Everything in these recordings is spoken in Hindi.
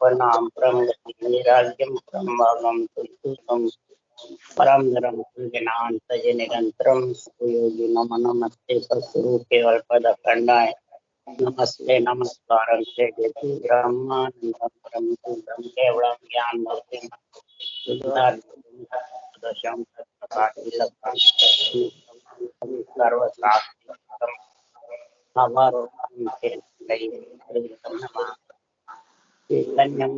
प्रणाम परम गति राज्यम परम भागम तुम परम धर्म ज्ञान तज निरंतरम सुयोगी नम नमस्ते सत्स्वरूप केवल पद खंडाय नमस्ते नमस्कार से जति ब्रह्मानंदम परम पूर्ण केवलम ज्ञान भक्ति दशम सर्व साक्षी हमारो चैतन्यम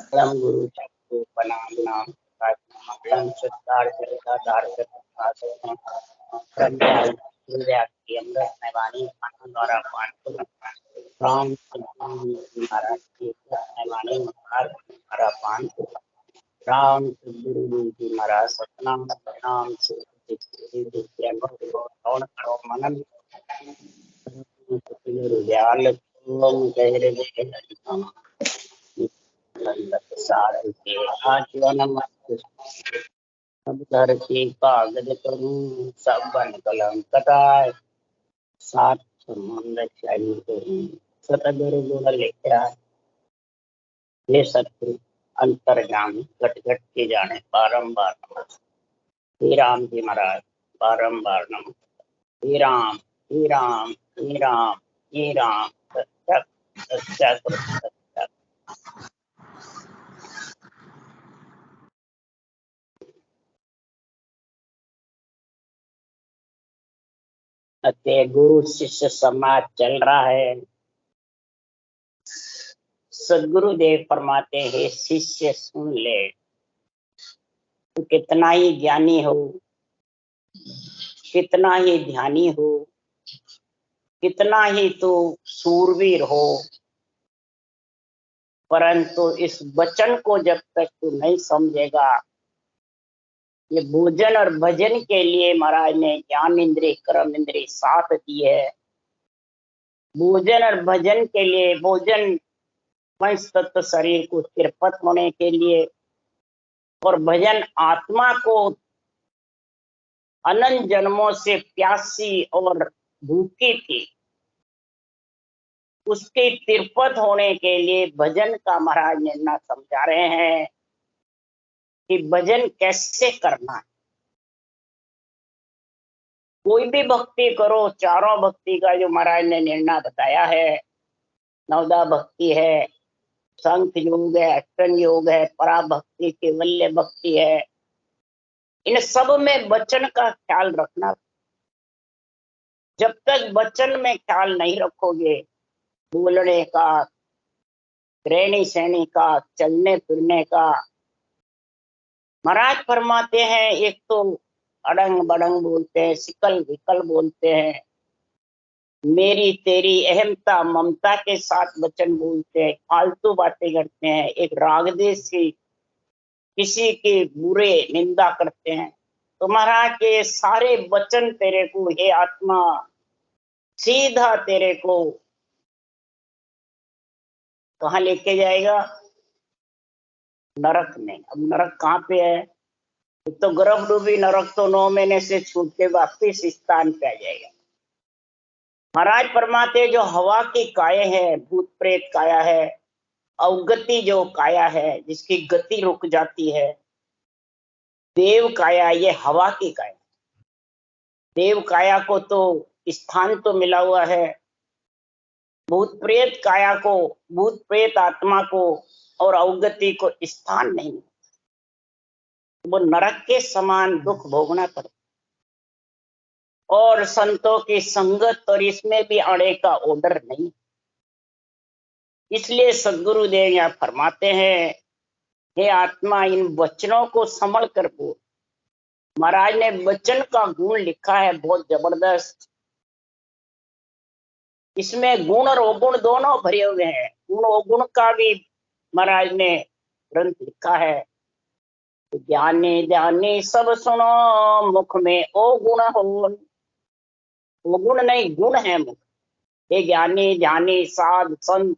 परम गुरु चक्रोपनाम नाम मंगलम शुद्धार चरिताधार व्याप्ति अमृत नैवाणी द्वारा पान राम महाराज की नैवाणी द्वारा पान राम गुरु जी महाराज सतनाम नाम से मनन आजीवन सब धरती कागज करूं सब बन कलम कटाए सात समुद्र चाहिए करूं सतगुरु गुण लिखा ये सत्य अंतर्जामी घट घट के जाने बारंबार नमस्ते हे राम जी महाराज बारंबार नमस्ते हे राम हे राम हे राम हे राम सत्य सत्य सत्य गुरु शिष्य समाज चल रहा है। सदगुरुदेव फरमाते हैं शिष्य सुन ले, तो कितना ही ज्ञानी हो, कितना ही ध्यानी हो, कितना ही तो सूरवीर हो, परंतु इस वचन को जब तक तू नहीं समझेगा, ये भोजन और भजन के लिए महाराज ने ज्ञान इंद्रिय कर्म इंद्रिय साथ दी है। भोजन और भजन के लिए, भोजन पंच तत्व शरीर को तिरपत होने के लिए, और भजन आत्मा को अनंत जन्मों से प्यासी और भूखी थी, उसके तिरपत होने के लिए भजन का महाराज ने ना समझा रहे हैं कि भजन कैसे करना है। कोई भी भक्ति करो, चारों भक्ति का जो महाराज ने निर्णय बताया है, नवदा भक्ति है, संख योग है, अष्टन योग है, परा भक्ति, केवल्य भक्ति है, इन सब में वचन का ख्याल रखना। जब तक वचन में ख्याल नहीं रखोगे, बोलने का, रहनी सहनी का, चलने फिरने का, महाराज फरमाते हैं एक तो अड़ंग बड़ंग बोलते हैं, सिकल विकल बोलते हैं, मेरी तेरी अहमता ममता के साथ वचन बोलते हैं, फालतू बातें करते हैं, एक रागदेश की किसी के बुरे निंदा करते हैं। तो महाराज के सारे वचन तेरे को, हे आत्मा, सीधा तेरे को कहाँ लेके जाएगा? नरक में। अब नरक कहाँ पे है? तो गर्भ डूबी नरक तो 9 महीने से छूट के वापिस स्थान पे आ जाएगा। महाराज फरमाते जो हवा की काया है, भूत प्रेत काया है, अवगति जो काया है जिसकी गति रुक जाती है, देव काया, ये हवा की काया। देव काया को तो स्थान तो मिला हुआ है, भूत प्रेत काया को, भूत प्रेत आत्मा को और अवगति को स्थान नहीं, वो नरक के समान दुख भोगना पड़ता। और संतों की संगत और इसमें भी आने का ऑर्डर नहीं। इसलिए सदगुरुदेव यहाँ फरमाते हैं, हे आत्मा, इन वचनों को संभल कर बोल। महाराज ने वचन का गुण लिखा है बहुत जबरदस्त। इसमें गुण और अवगुण दोनों भरे हुए हैं। गुण अवगुण का भी महाराज ने ग्रंथ लिखा है। ज्ञानी ध्यानी सब सुनो, मुख में ओ गुण हो। वो गुण नहीं, गुण है मुख। ये ज्ञानी ध्यानी साध संत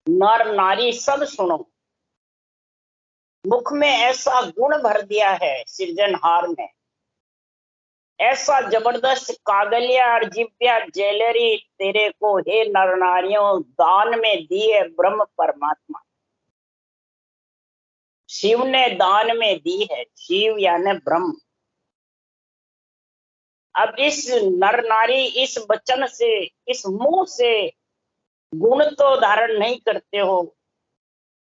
नर नारी सब सुनो, मुख में ऐसा गुण भर दिया है सृजनहार ने ऐसा जबरदस्त कागलिया और जिव्या ज्वेलरी तेरे को हे नर नारियों दान में दी है ब्रह्म परमात्मा। शिव ने दान में दी है, शिव यानी ब्रह्म। अब इस नर नारी इस वचन से, इस मुंह से गुण तो धारण नहीं करते हो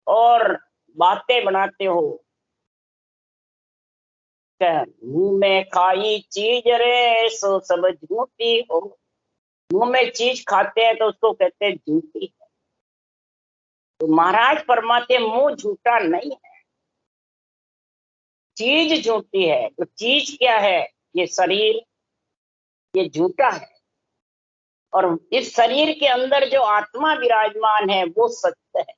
और बातें बनाते हो। मुंह में खाई चीज रे सो सब झूठी हो। मुंह में चीज खाते हैं तो उसको कहते हैं झूठी है। तो महाराज फरमाते मुंह झूठा नहीं है, चीज झूठी है। तो चीज क्या है? ये शरीर, ये झूठा है। और इस शरीर के अंदर जो आत्मा विराजमान है वो सत्य है।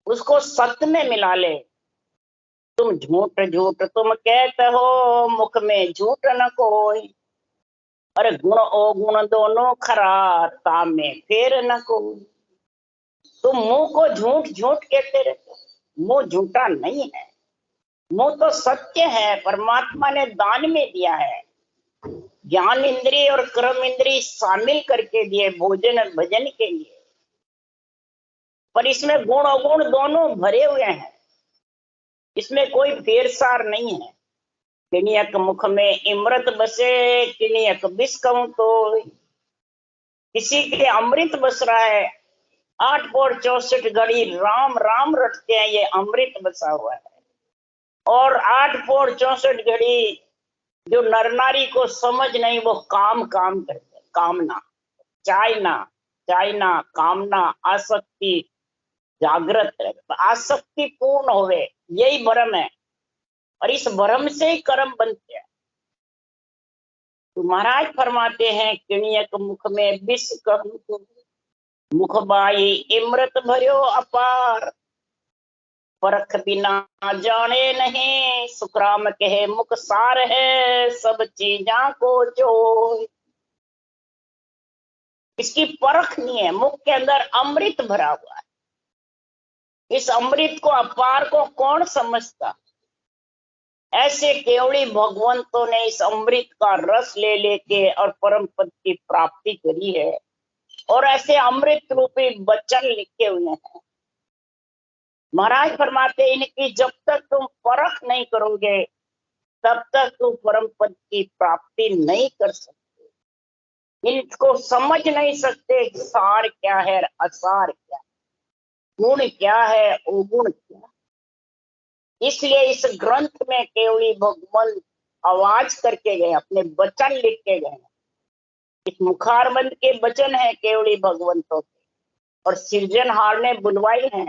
उसको सत्य में मिला ले। तुम झूठ झूठ तुम कहते हो, मुख में झूठ न कोई। अरे गुण ओ गुण दोनों खरा, ताम में फेर न कोई। तुम मुंह को झूठ झूठ कहते रहते हो। मुंह झूठा नहीं है, मुंह तो सत्य है। परमात्मा ने दान में दिया है। ज्ञान इंद्रिय और कर्म इंद्रिय शामिल करके दिए भोजन और भजन के लिए। पर इसमें गुण अवगुण दोनों भरे हुए हैं, इसमें कोई फेरसार नहीं है। किनियक मुख में इमृत बसे, किनियक विष कहूं तो। किसी के अमृत बस रहा है, 8 पौर 64 घड़ी राम राम रटते हैं, ये अमृत बसा हुआ है। और 8 पौर 64 घड़ी जो नर नारी को समझ नहीं, वो काम काम करते हैं। कामना, चाहना, चाहना, कामना, आसक्ति जागृत रहे, आसक्ति पूर्ण होवे, यही भ्रम है। और इस भ्रम से ही कर्म बनते हैं। तो महाराज फरमाते हैं किणियक मुख में विष कहूं तो, मुख बाई इमृत भर्यो अपार। परख बिना जाने नहीं, सुखराम कहे मुख सार है, सब चीजा को जो। इसकी परख नहीं है। मुख के अंदर अमृत भरा हुआ है। इस अमृत को, अपार को कौन समझता? ऐसे केवड़ी भगवंतों ने इस अमृत का रस ले लेके और परम पद की प्राप्ति करी है। और ऐसे अमृत रूपी वचन लिखे हुए हैं। महाराज फरमाते इनकी जब तक तुम परख नहीं करोगे तब तक तुम परम पद की प्राप्ति नहीं कर सकते। इनको समझ नहीं सकते सार क्या है, असार क्या, गुण क्या है, अवगुण क्या। इसलिए इस ग्रंथ में केवली भगवान आवाज करके गए, अपने वचन लिख के गए। इस मुखारबंद के वचन है केवली भगवंतों के। और सृजनहार ने बुलवाई है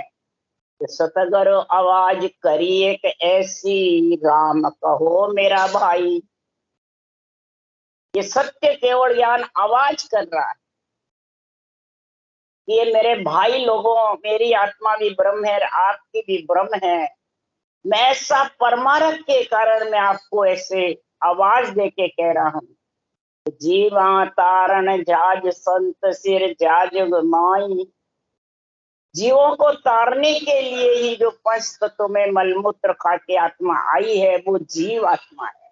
कि सतगर आवाज करी एक ऐसी, राम कहो मेरा भाई। ये सत्य केवल ज्ञान आवाज कर रहा है, ये मेरे भाई लोगों, मेरी आत्मा भी ब्रह्म है, आपकी भी ब्रह्म है। मैं ऐसा परमार्थ के कारण मैं आपको ऐसे आवाज देके कह रहा हूं। जीवा तारण जाज संत सिर जाज माई। जीवों को तारने के लिए ही जो पंच तत्वों में मलमूत्र खा के आत्मा आई है, वो जीव आत्मा है।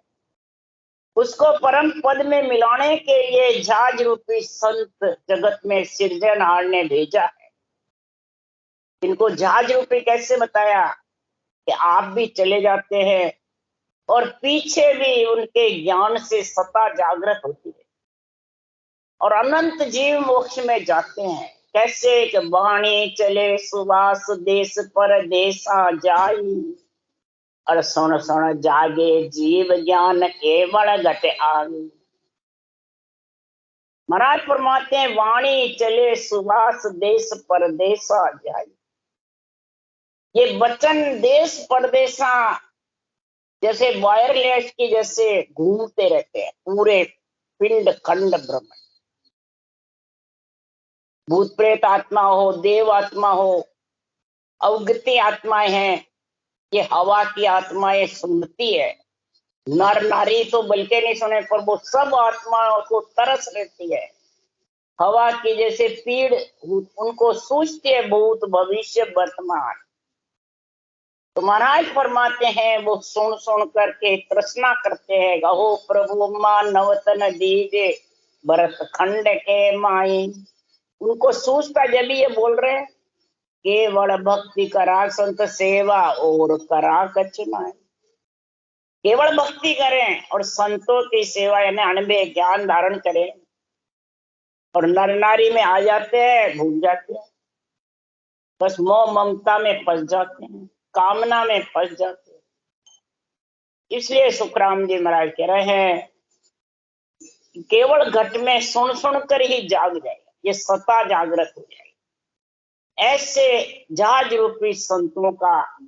उसको परम पद में मिलाने के लिए झाज रूपी संत जगत में सृजनहार ने भेजा है। इनको झाज रूपी कैसे बताया कि आप भी चले जाते हैं और पीछे भी उनके ज्ञान से सत्ता जागृत होती है और अनंत जीव मोक्ष में जाते हैं। कैसे कि वाणी चले सुवास देश पर देशा जाई, और सुन सुन जागे जीव ज्ञान केवल घट आई। महाराज फरमाते हैं वाणी चले सुवास देश परदेसा जाई। ये वचन देश परदेसा जैसे वायरलेस की जैसे घूमते रहते हैं पूरे पिंड खंड ब्रह्म। भूत प्रेत आत्मा हो, देव आत्मा हो, अवगति आत्माएं हैं, ये हवा की आत्माएं सुनती है। नर नारी तो बल्कि नहीं सुने, पर वो सब आत्माओं को तरस रहती है। हवा की जैसे पीड़ उनको सूझती है, भूत भविष्य वर्तमान। तो महाराज फरमाते हैं वो सुन सुन करके तृष्णा करते हैं, गहो प्रभु मानवतन दीजे भरत खंड के माई। उनको सूझता जब ये बोल रहे हैं, केवल भक्ति करा संत सेवा और करा कचनाए। केवल भक्ति करें और संतों की सेवा यानी अनबे ज्ञान धारण करें, और नर नारी में आ जाते हैं, भूल जाते हैं, बस मोह ममता में फंस जाते हैं, कामना में फंस जाते हैं। इसलिए सुखराम जी महाराज कह रहे हैं केवल घट में सुन सुन कर ही जाग जाएगा, ये सता जागृत हो जाएगा। ऐसे जहाज रूपी संतों का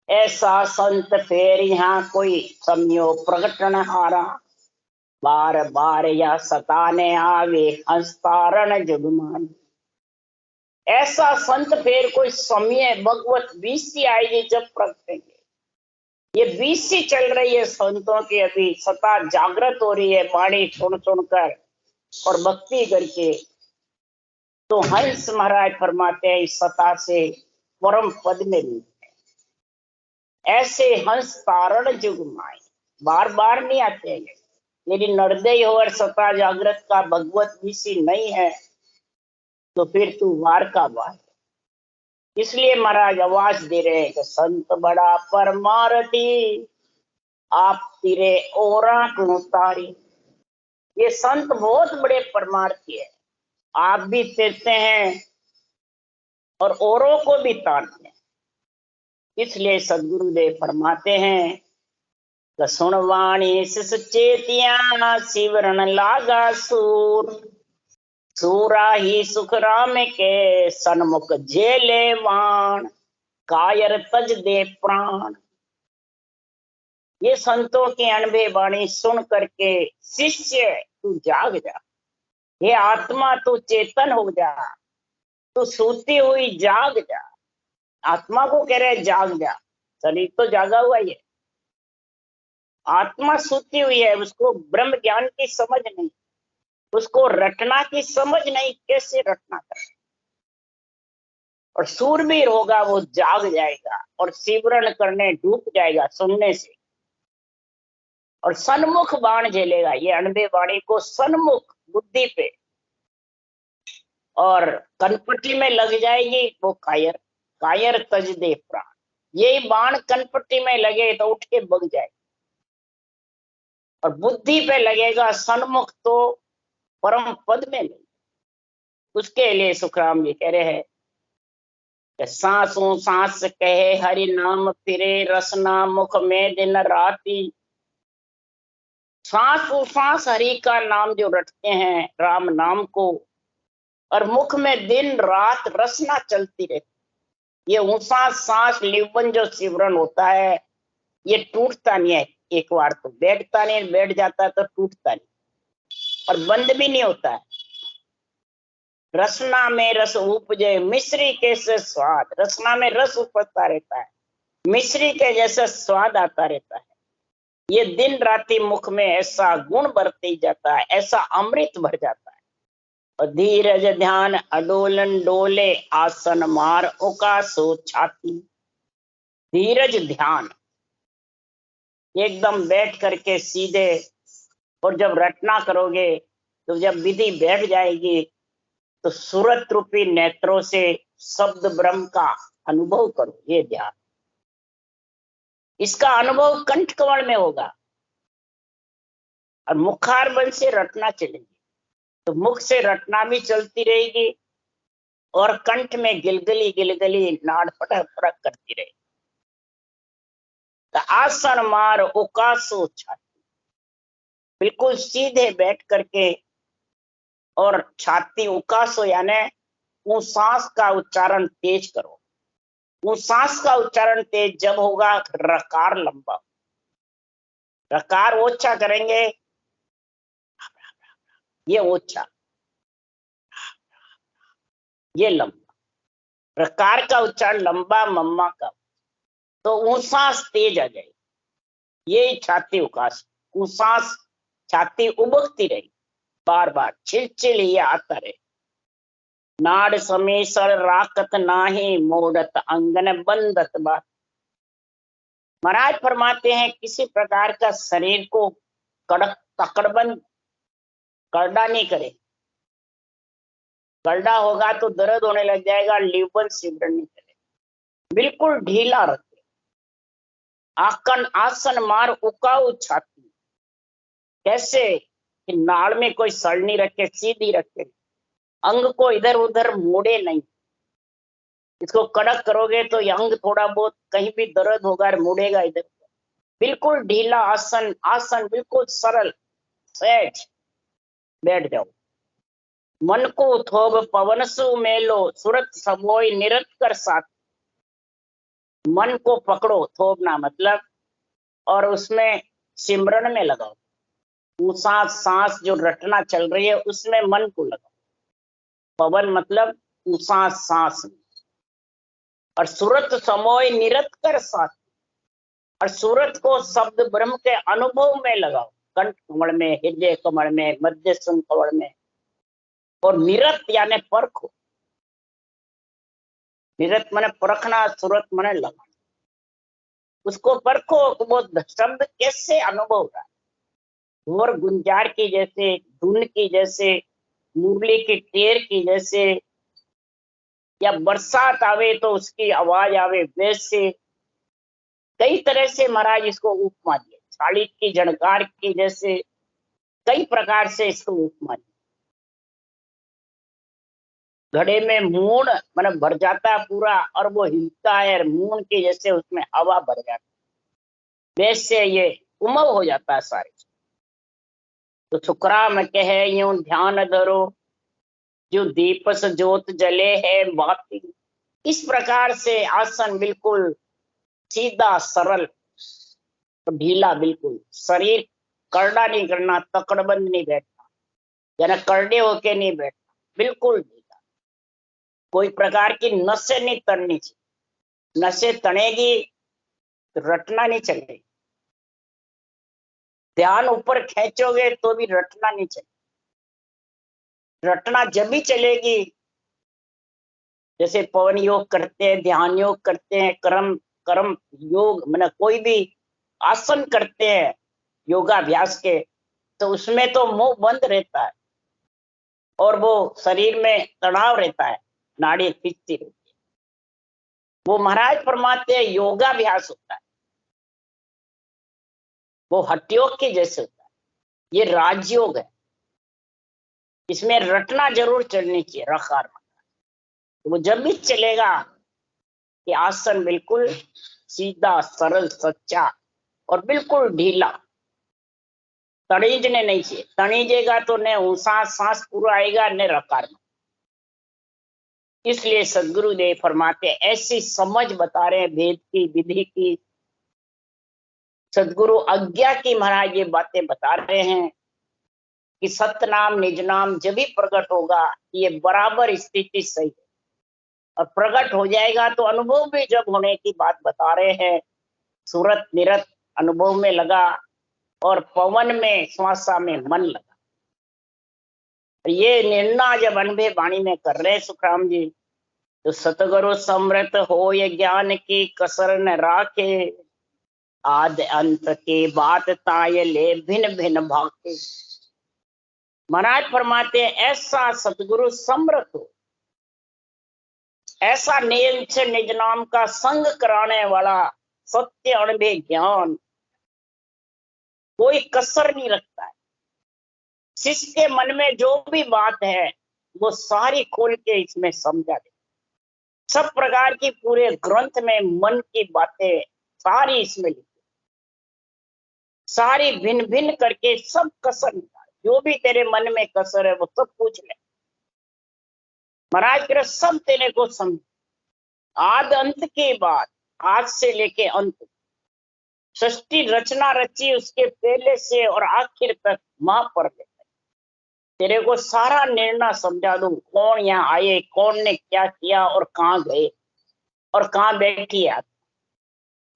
ऐसा संत फेर यहाँ कोई समयो प्रगटन हारा, बार बार या सताने आवे हंसतारण जुगमान। ऐसा संत फेर कोई समय भगवत बीसी आएगी जब प्रगटेंगे। ये बीसी चल रही है संतों की, अभी सता जागृत हो रही है वाणी सुन सुनकर और भक्ति करके। तो हंस महाराज फरमाते हैं इस सता से परम पद में भी ऐसे हंस तारण जुग माए, बार बार नहीं आते हैं। यदि निर्दय हो और सता जागृत का भगवत बीसी नहीं है तो फिर तू वार का वार। इसलिए महाराज आवाज दे रहे हैं कि संत बड़ा परमारथी, आप तिरे ओरा क्यों तारी। ये संत बहुत बड़े परमार्थी है, आप भी तेरते हैं और औरों को भी तारते हैं। इसलिए सदगुरुदेव फरमाते हैं कि सुन वाणी सिस चेतिया, शिवरण लागा सूर, सूरा ही सुख राम के सन्मुख जेले वाण, कायर तज दे प्राण। ये संतों की अनबे वाणी सुन करके शिष्य तू जाग जा, ये आत्मा तू चेतन हो जा, तू सोती हुई जाग जा। आत्मा को कह रहे जाग जा, शरीर तो जागा हुआ ही है, आत्मा सोती हुई है, उसको ब्रह्म ज्ञान की समझ नहीं, उसको रटना की समझ नहीं, कैसे रटना करे। और सूरवीर होगा वो जाग जाएगा और सिमरन करने डूब जाएगा सुनने से, और सन्मुख बाण झेलेगा। ये अनबे वाणी को सन्मुख बुद्धि पे और कनपट्टी में लग जाएगी वो कायर, कायर तज दे प्राण। यही बाण कनपट्टी में लगे तो उठ के बग जाए, और बुद्धि पे लगेगा सन्मुख तो परम पद में नहीं। उसके लिए सुखराम जी कह रहे हैं कि सांसों सांस कहे हरि नाम फिरे, रसना मुख में दिन राती। सांसों सांस हरि का नाम जो रटते हैं राम नाम को, और मुख में दिन रात रसना चलती रहती। ये ऊंसा सांस लिवन जो सिमरन होता है ये टूटता नहीं है, एक बार तो बैठता नहीं, बैठ जाता है तो टूटता नहीं और बंद भी नहीं होता है। रसना में रस उपजे मिश्री कैसे स्वाद, रसना में रस उपजता रहता है, मिश्री के जैसा स्वाद आता रहता है। ये दिन राति मुख में ऐसा गुण बरते जाता है, ऐसा अमृत भर जाता है। और धीरज ध्यान अडोलन डोले, आसन मार उकासो छाती। धीरज ध्यान एकदम बैठ करके सीधे, और जब रटना करोगे तो जब विधि बैठ जाएगी तो सूरत रूपी नेत्रों से शब्द ब्रह्म का अनुभव करो। ये ध्यान, इसका अनुभव कंठ कमल में होगा, और मुखार बल से रटना चलेगी तो मुख से रटना भी चलती रहेगी, और कंठ में गिलगली गिलगली नाड़ पटक पटक करती रहेगी। तो आसन मार उकासो छाती, बिल्कुल सीधे बैठ करके, और छाती उकासो यानी वो सांस का उच्चारण तेज करो। वो सांस का उच्चारण तेज जब होगा रकार लंबा, रकार ओछा करेंगे, ये ओछा, ये लंबा। रकार का उच्चारण लंबा, मम्मा का, तो वो सांस तेज आ जाएगी। ये छाती उकास, वो सांस छाती उबकती रही, बार बार छिलचिल ये आता रहे। नाड़ समेसर राकत नाही, मोड़त अंगन बंदत बात। महाराज फरमाते हैं किसी प्रकार का शरीर को कड़क तकड़बंद करड़ा नहीं करे। करड़ा होगा तो दर्द होने लग जाएगा, लीवर सिमरण नहीं करे, बिल्कुल ढीला रखे। आकन आसन मार उकाऊ छाती, कैसे कि नाड़ में कोई सड़ नहीं रखे, सीधी रखे, अंग को इधर उधर मोड़े नहीं। इसको कड़क करोगे तो ये अंग थोड़ा बहुत कहीं भी दर्द होगा, मुड़ेगा इधर। बिल्कुल ढीला आसन, आसन बिल्कुल सरल सहज बैठ जाओ। मन को थोब पवन सु मेलो, सुरत सबोई निरत कर साथ। मन को पकड़ो, थोपना मतलब, और उसमें सिमरन में लगाओ। ऊंसा सांस जो रटना चल रही है उसमें मन को लगाओ। पवन मतलब ऊंसा सांस में, और सूरत समोय निरत कर साथ। और सूरत को शब्द ब्रह्म के अनुभव में लगाओ, कंठ कमल में, हृदय कमल में, मध्य कमल में। और निरत यानी परखो। निरत मने परखना, सूरत मने लगाना। उसको परखो वो शब्द कैसे अनुभव हो रहा है। और गुंजार की जैसे, धुन की जैसे, मुरली की टेर की जैसे, या बरसात आवे तो उसकी आवाज आवे वैसे। कई तरह से महाराज इसको उपमा दिए। छाली की झणकार की जैसे, कई प्रकार से इसको उपमा दिए। घड़े में मूण मतलब भर जाता है पूरा, और वो हिलता है मूण की जैसे, उसमें हवा भर जाती है, वैसे ये उमव हो जाता है सारे। तो सुखराम कहे यूं ध्यान धरो, जो दीपस ज्योत जले है बाती। इस प्रकार से आसन बिल्कुल सीधा सरल, ढीला, बिल्कुल शरीर करड़ा नहीं करना, तकड़बंद नहीं बैठना, यानी करड़े होके नहीं बैठना, बिल्कुल ढीला। कोई प्रकार की नसें नहीं तड़नी चाहिए। नसें तड़ेगी तो रटना नहीं चलेगी। ध्यान ऊपर खींचोगे तो भी रटना नहीं चलेगी। रटना जब भी चलेगी, जैसे पवन योग करते हैं, ध्यान योग करते हैं, कर्म कर्म योग मतलब कोई भी आसन करते हैं योगाभ्यास के, तो उसमें तो मुंह बंद रहता है और वो शरीर में तनाव रहता है, नाड़ी खींचती रहती है। वो महाराज फरमाते हैं योगाभ्यास होता है, वो हठयोग के जैसे होता है। ये राजयोग है, इसमें रटना जरूर चलनी चाहिए, रखार। तो वो जब भी चलेगा कि आसन बिल्कुल सीधा सरल सच्चा और बिल्कुल ढीला, तड़ीजने नहीं चाहिए। तड़ीजेगा तो न ऊंसा सांस पूरा आएगा न रकार में। इसलिए सदगुरुदेव फरमाते ऐसी समझ बता रहे हैं वेद की, विधि की, सदगुरु आज्ञा की। महाराज ये बातें बता रहे हैं कि सतनाम निज नाम जब भी प्रकट होगा, ये बराबर स्थिति सही है। और प्रकट हो जाएगा तो अनुभव भी जब होने की बात बता रहे हैं। सूरत निरत अनुभव में लगा, और पवन में श्वासा में मन लगा। ये निर्णय जब अनुभव वाणी में कर रहे सुखराम जी, तो सतगुरु समृत हो ये ज्ञान की कसर न राखे, आद अंत के बात ताय ले भिन्न भिन्न भाके। महाराज फरमाते हैं ऐसा सतगुरु समृत हो, ऐसा निज से निज नाम का संग कराने वाला सत्य अनुभव ज्ञान कोई कसर नहीं रखता है। शिष्य के मन में जो भी बात है वो सारी खोल के इसमें समझा दे। सब प्रकार की पूरे ग्रंथ में मन की बातें सारी इसमें लिखी, सारी भिन्न भिन्न करके सब कसर निकाल। जो भी तेरे मन में कसर है वो सब पूछ ले, महाराज तेरे सब तेरे को समझ। आद अंत की बात, आज से लेके अंत, सृष्टि रचना रची उसके पहले से और आखिर तक मां पर ले। तेरे को सारा निर्णय समझा दूं, कौन यहाँ आए, कौन ने क्या किया और कहाँ गए और कहाँ बैठी है।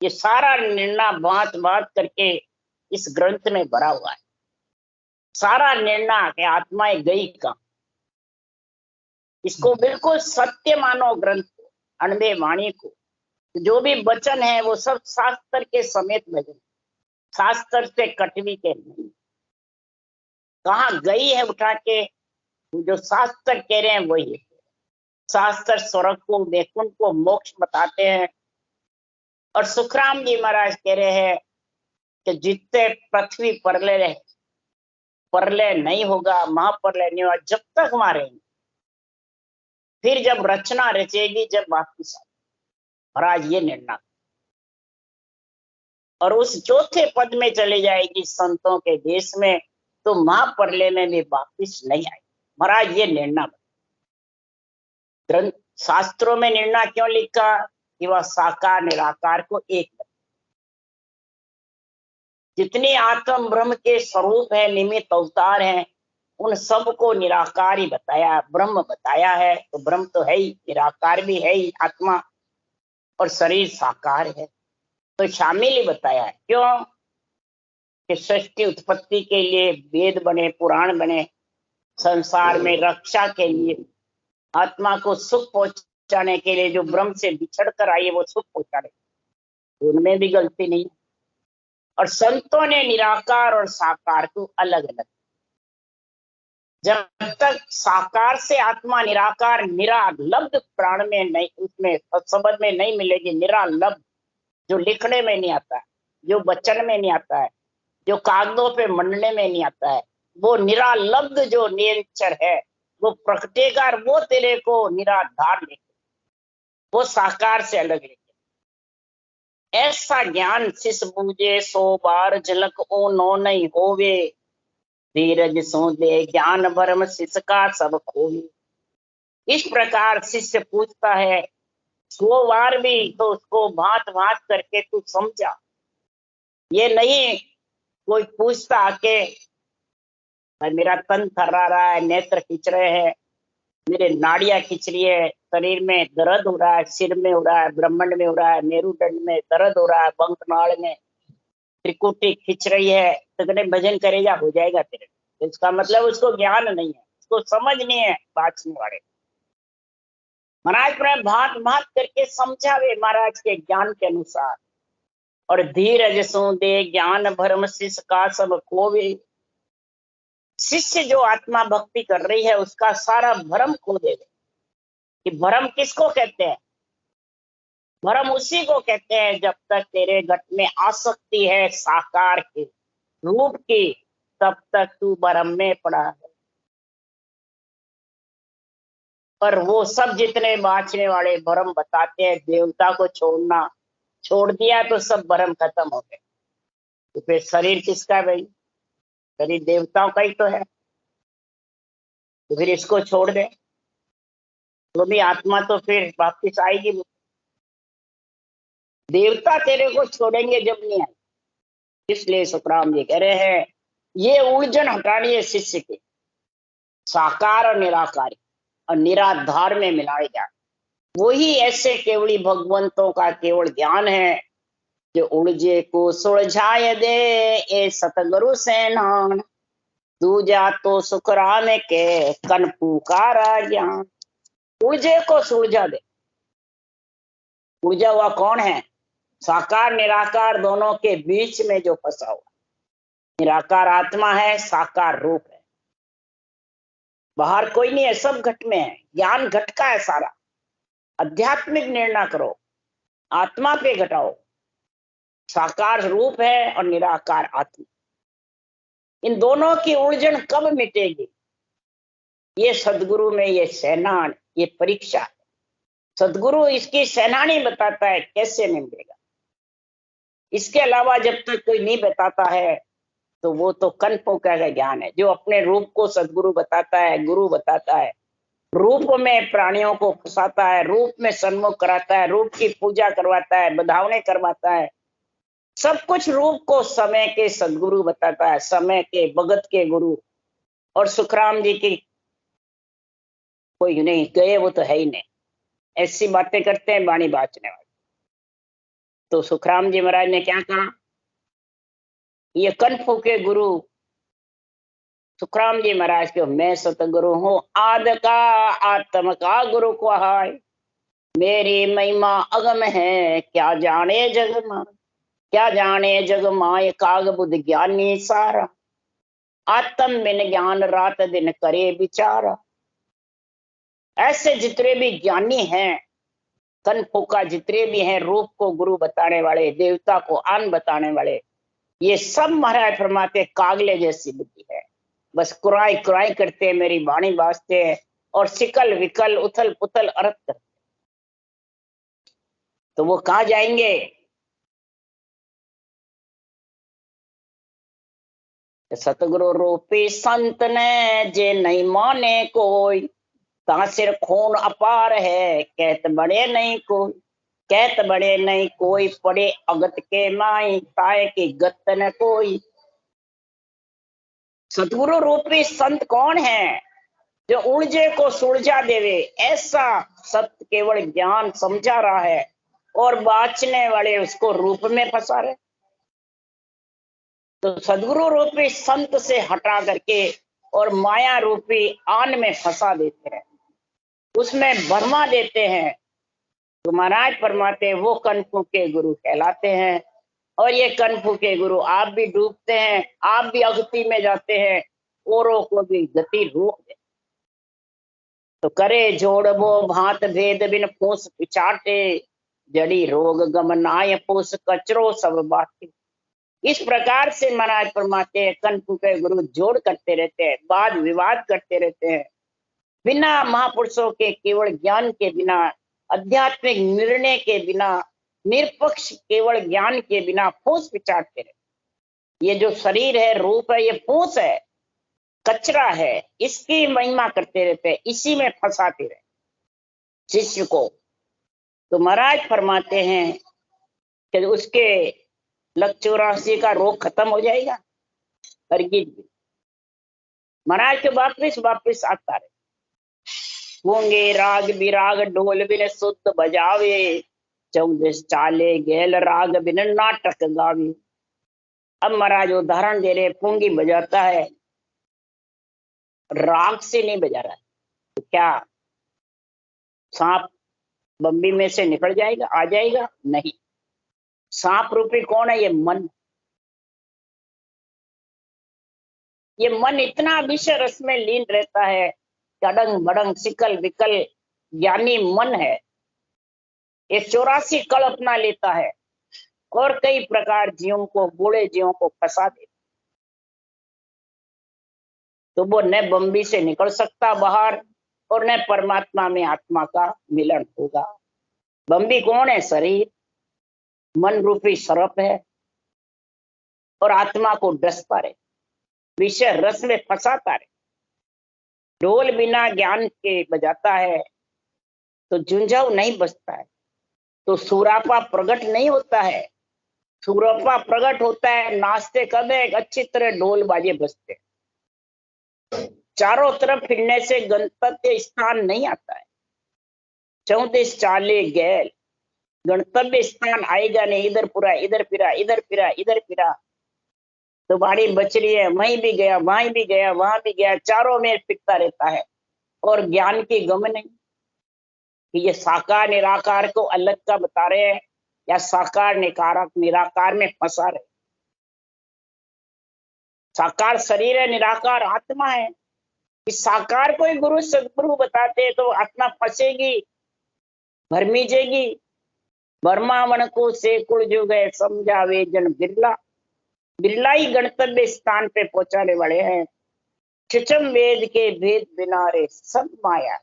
ये सारा निर्णय बात बात करके इस ग्रंथ में भरा हुआ है। सारा निर्णय के आत्माएं गई कहाँ, इसको बिल्कुल सत्य मानो ग्रंथ को, अनुभव वाणी को। जो भी वचन है वो सब शास्त्र के समेत भजन, शास्त्र से कटवी के नहीं। कहाँ गई है उठा के, जो शास्त्र कह रहे हैं वही है। शास्त्र स्वर्ग को, वैकुंठ को, मोक्ष बताते हैं। और सुखराम जी महाराज कह रहे हैं कि जितने पृथ्वी प्रलय नहीं होगा, महाप्रलय नहीं होगा, जब तक वहां रहेंगे, फिर जब रचना रचेगी, जब वापिस आए महाराज ये निर्णय, और उस चौथे पद में चले जाएगी संतों के देश में, तो महाप्रलय में भी वापिस नहीं आए महाराज ये निर्णय। ग्रंथ शास्त्रों में निर्णय क्यों लिखा कि वह साकार निराकार को एक, जितनी आत्म ब्रह्म के स्वरूप है, निमित्त अवतार हैं, उन सबको निराकार ही बताया, ब्रह्म बताया है। तो ब्रह्म तो है ही, निराकार भी है ही आत्मा, और शरीर साकार है, तो शामिल ही बताया है। क्यों कि सृष्टि उत्पत्ति के लिए वेद बने, पुराण बने, संसार में रक्षा के लिए, आत्मा को सुख पहुंचाने के लिए, जो ब्रह्म से बिछड़ कर आई है वो सुख पहुंचाने, उनमें भी गलती नहीं। और संतों ने निराकार और साकार को अलग अलग, जब तक साकार से आत्मा निराकार निरालब्ध प्राण में नहीं, उसमें शब्द में नहीं मिलेगी, निरालब्ध जो लिखने में नहीं आता है, जो वचन में नहीं आता है, जो कागजों पे मंडने में नहीं आता है, वो निरालब्ध जो नेचर है वो प्रकटेगा, और वो तेरे को निराधार लेके, वो साकार से अलग लेके। ऐसा ज्ञान शिष बूझे 100 बार झलक ओ नो नहीं होवे, धीरज सो दे ज्ञान भरम शिष का सब खोवे। इस प्रकार शिष्य पूछता है 100 बार भी, तो उसको भांत भांत करके तू समझा। ये नहीं कोई पूछता आके मेरा तन थर्रा रहा है, नेत्र खिंच रहे हैं, मेरे नाड़ियां खिंच रही है, शरीर में दर्द हो रहा है, सिर में हो रहा है, ब्रह्मांड में हो रहा है, मेरुदंड में दर्द हो रहा है, बंकनाल में त्रिकुटी खिंच रही है, तो कहने भजन करेगा हो जाएगा तेरे। तो इसका मतलब उसको ज्ञान नहीं है, उसको समझ नहीं है बातचने वाले। महाराज पर भात भात करके समझावे महाराज के ज्ञान के अनुसार। और धीरज सो दे ज्ञान भरम शिष्य का सब खोवे। शिष्य जो आत्मा भक्ति कर रही है उसका सारा भ्रम खो देगा। कि भ्रम किसको कहते हैं? भ्रम उसी को कहते हैं जब तक तेरे घट में आसक्ति है साकार के रूप की, तब तक तू भ्रम में पड़ा है। पर वो सब जितने बाँचने वाले भ्रम बताते हैं, देवता को छोड़ दिया तो सब भ्रम खत्म हो गए। तो फिर शरीर किसका है भाई? शरीर देवताओं का ही तो है। तो फिर इसको छोड़ दे तो भी आत्मा तो फिर वापिस आएगी। देवता तेरे को छोड़ेंगे जब नहीं आए। इसलिए सुखराम जी कह रहे हैं ये उलझन हटानी है शिष्य के, साकार और निराकार और निराधार में मिलाए जाए। वही ऐसे केवली भगवंतों का केवल ज्ञान है जो उलझे को सुलझाए दे। ए सतगुरु सेनान दूजा तो सुखराम के कन पुकारा ज्ञान। उलझे को सुलझा दे। उलझा हुआ कौन है? साकार निराकार दोनों के बीच में जो फंसा हुआ। निराकार आत्मा है, साकार रूप है, बाहर कोई नहीं है, सब घट में है। ज्ञान घट का है सारा। आध्यात्मिक निर्णय करो, आत्मा पे घटाओ। साकार रूप है और निराकार आत्मा। इन दोनों की उलझन कब मिटेगी? ये सदगुरु में ये सेनान, ये परीक्षा है। सदगुरु इसकी सेनानी बताता है कैसे निभेगा। इसके अलावा जब तक कोई नहीं बताता है तो वो तो कनपों का ज्ञान है। जो अपने रूप को सदगुरु बताता है, गुरु बताता है, रूप में प्राणियों को फंसाता है, रूप में सन्मुख कराता है, रूप की पूजा करवाता है, बधावने करवाता है, सब कुछ रूप को समय के सदगुरु बताता है, समय के भगत के गुरु। और सुखराम जी की कोई नहीं गए, वो तो है ही नहीं। ऐसी बातें करते हैं बाणी बाचने वाले। तो सुखराम जी महाराज ने क्या कहा? ये कनफू के गुरु सुखराम जी महाराज के मैं सतगुरु हूं, आद का आत्म का गुरु को हाय। मेरी महिमा अगम है, क्या जाने जग माँ, क्या जाने जग माय, काग बुद्ध ज्ञानी सारा, आत्म बिन ज्ञान रात दिन करे विचारा। ऐसे जितने भी ज्ञानी हैं, कनफुका जितने भी हैं, रूप को गुरु बताने वाले, देवता को आन बताने वाले, ये सब महाराज फरमाते कागले जैसी बुद्धि है, बस कुराई कुराई करते हैं, मेरी वाणी बाजते हैं और सिकल विकल उथल पुथल अर्थ करते। तो वो कहाँ जाएंगे? सतगुरु रूपी संत ने जे नहीं माने कोई, तासिर खून अपार है, कहत बड़े नहीं कोई, कहत बड़े नहीं कोई, पड़े अगत के माई, ताए की गत न कोई। सतगुरु रूपी संत कौन है? जो उलझे को सुलझा देवे, ऐसा सत्य केवल ज्ञान समझा रहा है और बाचने वाले उसको रूप में फंसा रहे। तो सदगुरु रूपी संत से हटा करके और माया रूपी आन में फंसा देते हैं, उसमें भरमा देते हैं। तो महाराज फरमाते वो कनफू के गुरु कहलाते हैं। और ये कनफू के गुरु आप भी डूबते हैं, आप भी अगति में जाते हैं, औरों को भी गति रोक दे। तो करे जोड़बो भांत भेद बिन फूस पिचाटे, जड़ी रोग गमनाय पूस कचरो सब बाटे। इस प्रकार से महाराज फरमाते हैं कनफू के गुरु जोड़ करते रहते हैं, वाद विवाद करते रहते हैं, बिना महापुरुषों के केवल ज्ञान के बिना, आध्यात्मिक निर्णय के बिना, निरपक्ष केवल ज्ञान के बिना फूस पिचाटते रहते। ये जो शरीर है, रूप है, ये फूस है, कचरा है, इसकी महिमा करते रहते हैं, इसी में फंसाते रहते शिष्य को। तो महाराज फरमाते हैं कि उसके लक 84 का रोग खत्म हो जाएगा। हरगिज महाराज के वापिस वापिस आता रहे। गूंगे राग बिराग ढोल बिन सुत बजावे, 14 चाले गेल राग बिन नाटक गावे। अब महाराज उदाहरण दे रहे, पूंगी बजाता है, राग से नहीं बजा रहा है, तो क्या सांप बम्बी में से निकल जाएगा, आ जाएगा? नहीं। सांप रूपी कौन है? ये मन। ये मन इतना विषय रस में लीन रहता है, अडंग बडंग सिकल विकल ज्ञानी मन है। ये 84 कल अपना लेता है और कई प्रकार जीवों को, बूढ़े जीवों को फंसा देता। तो वो न बम्बी से निकल सकता बाहर और न परमात्मा में आत्मा का मिलन होगा। बम्बी कौन है? शरीर, मन रूपी सर्प है और आत्मा को डसता रहे, विषय रस में फंसाता रहे। ढोल बिना ज्ञान के बजाता है तो झुंझाव नहीं बजता है, तो सुरापा प्रकट नहीं होता है। सुरापा प्रकट होता है नाचते कब है? अच्छी तरह ढोल बाजे बजते, चारों तरफ फिरने से गंतव्य स्थान नहीं आता है। 34 चाले गैल, गंतव्य स्थान आएगा नहीं। इधर पूरा, इधर फिरा, इधर फिरा, इधर फिरा, तो बाड़ी बच रही है, वहीं भी गया, वहां भी गया, वहां भी गया, चारों में फिरता रहता है और ज्ञान की गम नहीं कि ये साकार निराकार को अलग का बता रहे हैं या साकार निराकार में फंसा रहे। साकार शरीर है, निराकार आत्मा है। इस साकार को ही गुरु सदगुरु बताते हैं तो आत्मा फंसेगी, भरमीजेगी। वर्मावन को से कुल जो गए, समझावे जन बिरला। बिरला ही गणतव्य स्थान पे पहुंचाने वाले हैं। छिचम वेद के भेद बिना रे सब माया।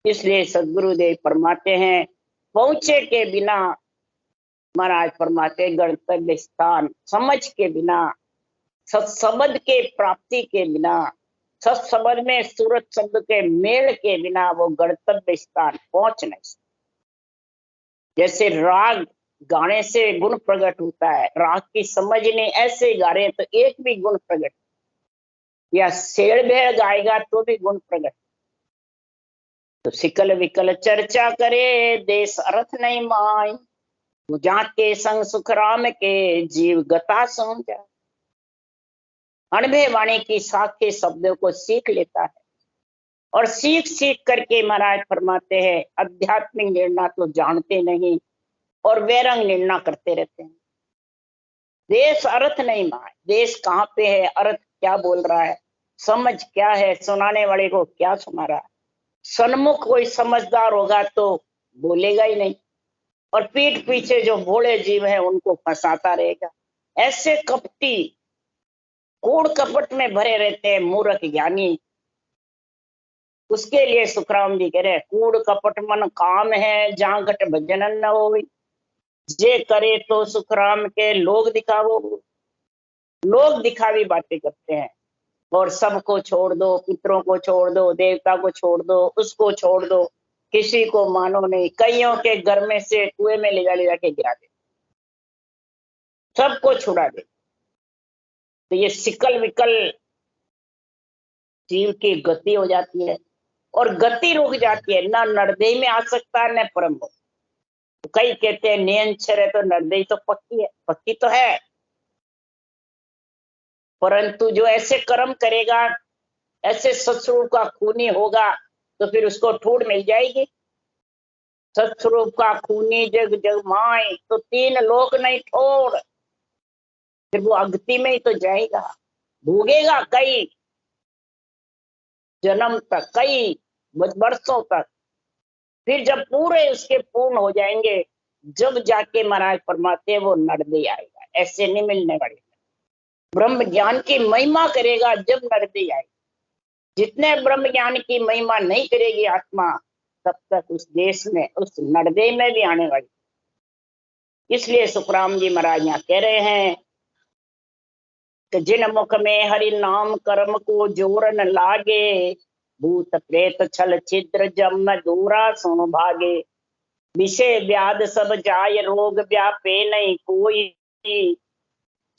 इसलिए सदगुरुदेव फरमाते हैं पहुंचे के बिना, महाराज फरमाते गणतव्य स्थान समझ के बिना, सत्सबद के प्राप्ति के बिना, सत्सबद में सूरत शब्द के मेल के बिना वो गणतव्य स्थान पहुंच नहीं सकते। जैसे राग गाने से गुण प्रकट होता है, राग की समझ ने ऐसे गा रहे तो एक भी गुण प्रकट, या शेर भेड़ गाएगा तो भी गुण प्रकट। तो सिकल विकल चर्चा करे, देश अर्थ नहीं माई, जाके संग सुखराम के जीव गता समझा। अणभे वाणी की साखे शब्दों को सीख लेता है और सीख सीख करके महाराज फरमाते हैं आध्यात्मिक निर्णय तो जानते नहीं और वैरंग निर्णय करते रहते हैं। देश अर्थ नहीं माने, देश कहाँ पे है, अर्थ क्या बोल रहा है, समझ क्या है, सुनाने वाले को क्या सुना रहा है। सन्मुख कोई समझदार होगा तो बोलेगा ही नहीं, और पीठ पीछे जो भोले जीव है उनको फंसाता रहेगा। ऐसे कपटी कूड़ कपट में भरे रहते हैं मूर्ख ज्ञानी। उसके लिए सुखराम जी कह रहे कूड़ कपट मन काम है जहां घट भजन न हो, जे करे तो सुखराम के लोग दिखावो। लोग दिखावी बातें करते हैं और सबको छोड़ दो, पितरों को छोड़ दो, देवता को छोड़ दो, उसको छोड़ दो, किसी को मानो नहीं। कईयों के घर में से कुएं में ले जा के गिरा दे, सबको छुड़ा दे। तो ये सिकल विकल जीव की गति हो जाती है और गति रुक जाती है। ना नरदेह में आ सकता है न परम। तो कई कहते हैं नियंचर है तो नरदेह तो पक्की है, पक्की तो है, परंतु जो ऐसे कर्म करेगा, ऐसे सत्स्वरूप का खूनी होगा तो फिर उसको ठूड़ मिल जाएगी। सत्स्वरूप का खूनी जग जग माए तो तीन लोक नहीं ठोड़, फिर वो अगति में ही तो जाएगा, भोगेगा कई जन्म तक, कई वर्षों तक। फिर जब पूरे उसके पूर्ण हो जाएंगे, जब जाके महाराज फरमाते वो नरदेह आएगा। ऐसे नहीं मिलने वाले। ब्रह्म ज्ञान की महिमा करेगा जब नरदेह आएगा। जितने ब्रह्म ज्ञान की महिमा नहीं करेगी आत्मा, तब तक उस देश में, उस नरदेह में भी आने वाली। इसलिए सुखराम जी महाराज यहाँ कह रहे हैं कि जिन मुख में हरि नाम कर्म को जोर न लागे, भूत प्रेत छल छिद्र जम दूरा सो भागे। विषय व्याध सब जाय रोग व्यापे नहीं कोई,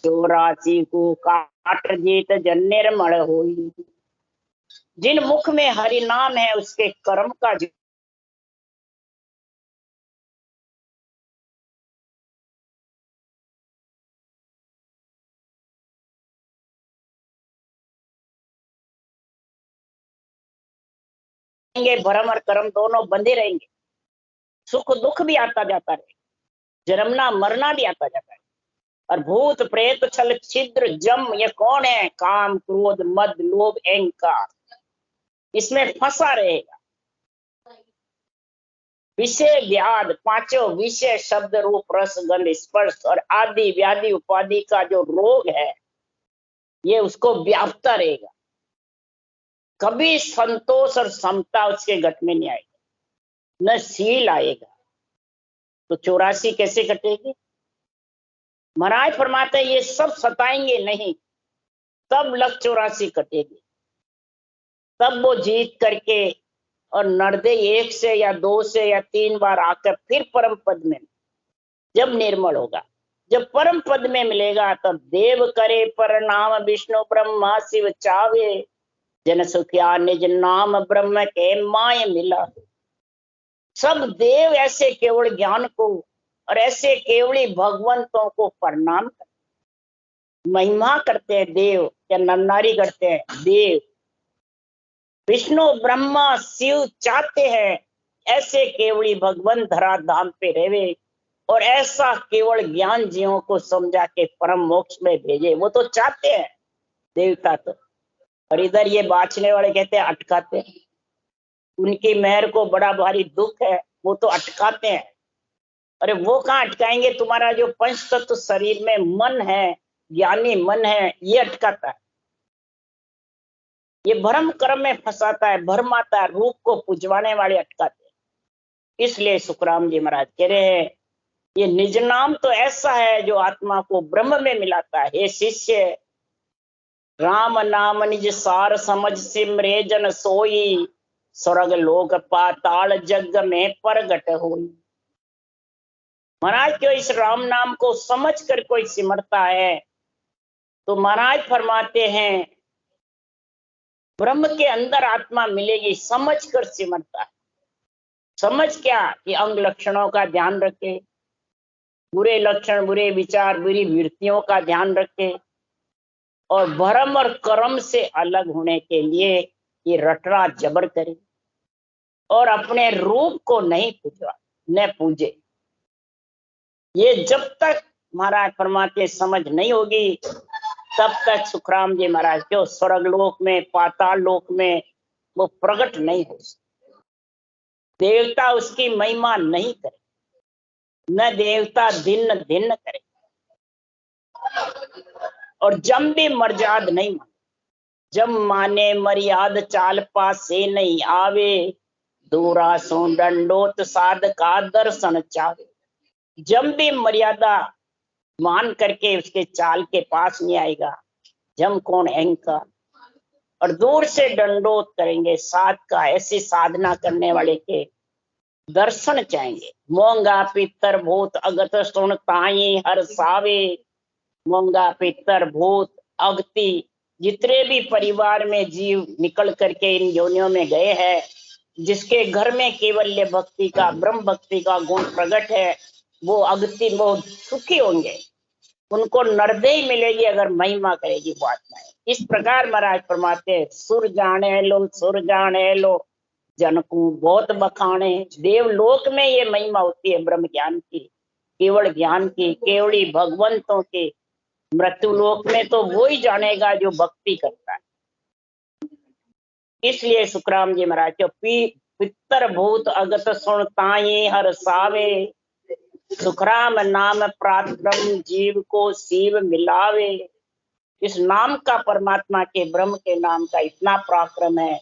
84 को काट जीत जन निर्मल होई। जिन मुख में हरि नाम है उसके कर्म का भरम और कर्म दोनों बंधे रहेंगे। सुख दुख भी आता जाता रहेगा, जन्मना मरना भी आता जाता है। और भूत प्रेत छल छिद्र जम, ये कौन है? काम क्रोध मद लोभ अहंकार, इसमें फंसा रहेगा। विषय व्याध, पांचों विषय शब्द रूप रस गंध स्पर्श और आदि व्याधि उपाधि का जो रोग है, ये उसको व्यापता रहेगा। कभी संतोष और समता उसके घट में नहीं आएगा, न शील आएगा। तो 84 कैसे कटेगी? महाराज फरमाते हैं ये सब सताएंगे नहीं, तब लग 84 कटेगी। तब वो जीत करके और नरदेह 1 से या 2 से या 3 बार आकर फिर परम पद में जब निर्मल होगा, जब परम पद में मिलेगा, तब देव करे प्रणाम विष्णु ब्रह्मा शिव चावे, जन सुखिया निज नाम ब्रह्म के माय मिला। सब देव ऐसे केवल ज्ञान को और ऐसे केवली भगवंतों को प्रणाम करते, महिमा करते हैं। देव या नरनारी करते हैं, देव विष्णु ब्रह्मा शिव चाहते हैं ऐसे केवली भगवान धरा धाम पे रहे और ऐसा केवल ज्ञान जीवों को समझा के परम मोक्ष में भेजे। वो तो चाहते हैं देवता तो, और इधर ये बाँचने वाले कहते हैं अटकाते हैं। उनकी मेहर को बड़ा भारी दुख है, वो तो अटकाते हैं। अरे वो कहाँ अटकाएंगे? तुम्हारा जो पंच तत्व शरीर में मन है, ज्ञानी मन है, ये अटकाता है। ये भ्रम कर्म में फंसाता है, भरमाता है, रूप को पुजवाने वाले अटकाते हैं। इसलिए सुखराम जी महाराज कह रहे हैं ये निज नाम तो ऐसा है जो आत्मा को ब्रह्म में मिलाता है। हे शिष्य, राम नाम निज सार समझ सिमरे जन सोई, स्वर्ग लोक पाताल जग में प्रगट होई। महाराज क्यों इस राम नाम को समझ कर कोई सिमरता है तो महाराज फरमाते हैं ब्रह्म के अंदर आत्मा मिलेगी, समझ कर सिमरता है। समझ क्या? कि अंग लक्षणों का ध्यान रखे, बुरे लक्षण, बुरे विचार, बुरी वृत्तियों का ध्यान रखे और भरम और कर्म से अलग होने के लिए ये रटरा जबर करे और अपने रूप को नहीं पूजे। ये जब तक महाराज परमात्मा समझ नहीं होगी तब तक सुखराम जी महाराज क्यों स्वर्ग लोक में पाताल लोक में वो प्रकट नहीं हो सकते। देवता उसकी महिमा नहीं करे, न देवता दिन दिन करे, और जम भी मर्याद नहीं माने। जब माने मर्याद चाल पासे नहीं आवे, दूरा सो दंडोत साध का दर्शन चावे। जब भी मर्यादा मान करके उसके चाल के पास नहीं आएगा, जम कौन अहंकार, और दूर से दंडोत करेंगे साध का, ऐसी साधना करने वाले के दर्शन चाहेंगे। मोंगा पितर भूत अगत सुन ताई हर सावे। मोंगा पितर भूत अगति जितने भी परिवार में जीव निकल करके इन योनियों में गए हैं, जिसके घर में केवल्य भक्ति का ब्रह्म भक्ति का गुण प्रकट है, वो अगति बहुत सुखी होंगे। उनको नरदेही मिलेगी अगर महिमा करेगी वो आत्माएं। इस प्रकार महाराज फरमाते सुर जाने लो जन को बहुत बखाने। देवलोक में ये महिमा होती है ब्रह्म ज्ञान की, केवल ज्ञान की, केवली भगवंतों की। मृत्यु लोक में तो वो ही जानेगा जो भक्ति करता है। इसलिए सुखराम जी महाराज जो पितर भूत अगत सुन ताई हर सावे। सुखराम नाम प्रातब्रह्म जीव को शिव मिलावे। इस नाम का परमात्मा के ब्रह्म के नाम का इतना पराक्रम है,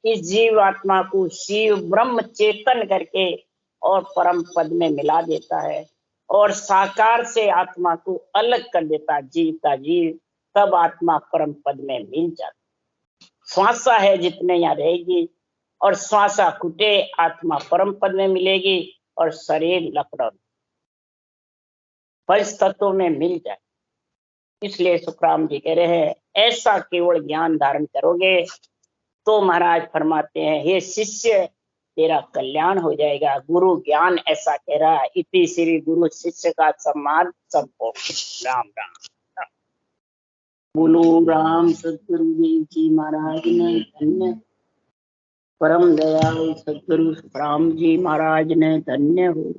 इस जीव आत्मा को शिव ब्रह्म चेतन करके और परम पद में मिला देता है, और साकार से आत्मा को अलग कर देता, जीव का जीव, तब आत्मा परम पद में मिल जाती। श्वासा है जितने यहाँ रहेगी, और श्वासा खुटे आत्मा परम पद में मिलेगी, और शरीर लकड़ा पंच तत्वों में मिल जाए। इसलिए सुखराम जी कह रहे हैं ऐसा केवल ज्ञान धारण करोगे तो महाराज फरमाते हैं हे शिष्य तेरा कल्याण हो जाएगा। गुरु ज्ञान ऐसा कह रहा है। इति श्री गुरु शिष्य का सम्मान सबको। राम राम। बोलो राम सतगुरु देव जी महाराज ने धन्य, परम दयाल सतगुरु राम जी महाराज ने धन्य हो।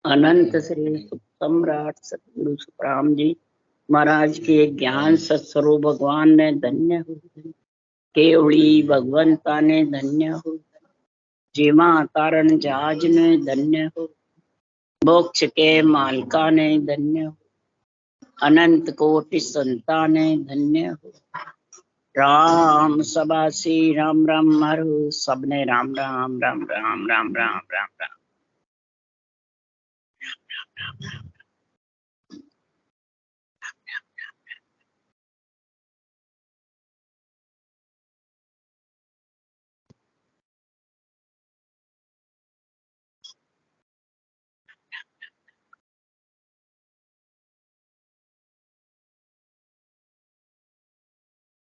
अनंत श्री सुख सम्राट सतगुरु सुखराम जी महाराज के ज्ञान सत्स्वरूप भगवान ने धन्य हो। केवड़ी भगवंता ने धन्य हो। जीवा तारण जहाज ने धन्य हो। मोक्ष के मालका ने धन्य हो। अनंत कोटि संता ने धन्य हो। राम सबासी राम राम हरु सबने राम राम राम राम राम राम राम राम राम।